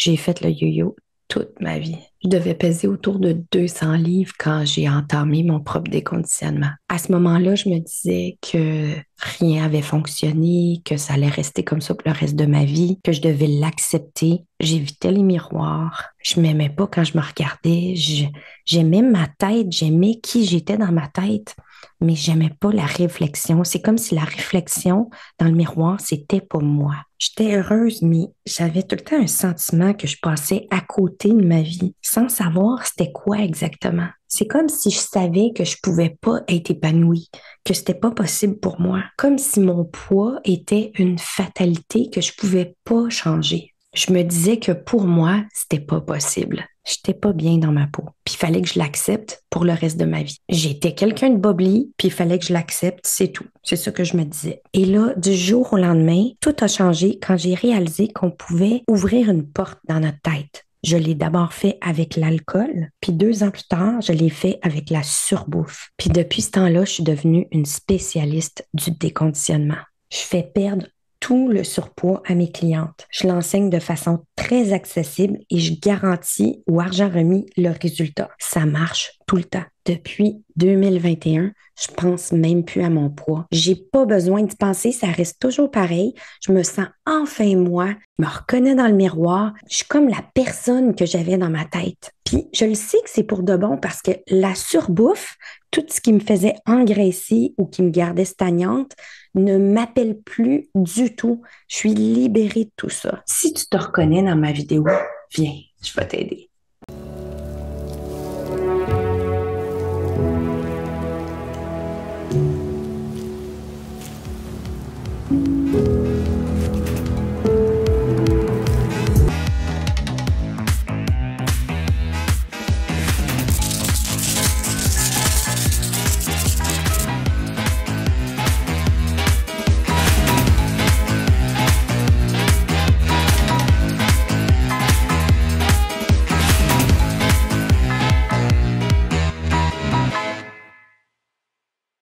J'ai fait le yo-yo toute ma vie. Je devais peser autour de 200 livres quand j'ai entamé mon propre déconditionnement. À ce moment-là, je me disais que rien avait fonctionné, que ça allait rester comme ça pour le reste de ma vie, que je devais l'accepter. J'évitais les miroirs. Je m'aimais pas quand je me regardais. J'aimais ma tête, j'aimais qui j'étais dans ma tête, mais j'aimais pas la réflexion. C'est comme si la réflexion dans le miroir, c'était pas moi. J'étais heureuse, mais j'avais tout le temps un sentiment que je passais à côté de ma vie, sans savoir c'était quoi exactement. C'est comme si je savais que je pouvais pas être épanouie, que c'était pas possible pour moi, comme si mon poids était une fatalité que je pouvais pas changer. Je me disais que pour moi, c'était pas possible. J'étais pas bien dans ma peau. Puis il fallait que je l'accepte pour le reste de ma vie. J'étais quelqu'un de bobli, puis il fallait que je l'accepte, c'est tout. C'est ça que je me disais. Et là, du jour au lendemain, tout a changé quand j'ai réalisé qu'on pouvait ouvrir une porte dans notre tête. Je l'ai d'abord fait avec l'alcool, puis 2 ans plus tard, je l'ai fait avec la surbouffe. Puis depuis ce temps-là, je suis devenue une spécialiste du déconditionnement. Je fais perdre tout le surpoids à mes clientes. Je l'enseigne de façon très accessible et je garantis au argent remis le résultat. Ça marche tout le temps. Depuis 2021, je pense même plus à mon poids. J'ai pas besoin d'y penser, ça reste toujours pareil. Je me sens enfin moi, je me reconnais dans le miroir. Je suis comme la personne que j'avais dans ma tête. Puis je le sais que c'est pour de bon parce que la surbouffe, tout ce qui me faisait engraisser ou qui me gardait stagnante, ne m'appelle plus du tout. Je suis libérée de tout ça. Si tu te reconnais dans ma vidéo, viens, je vais t'aider.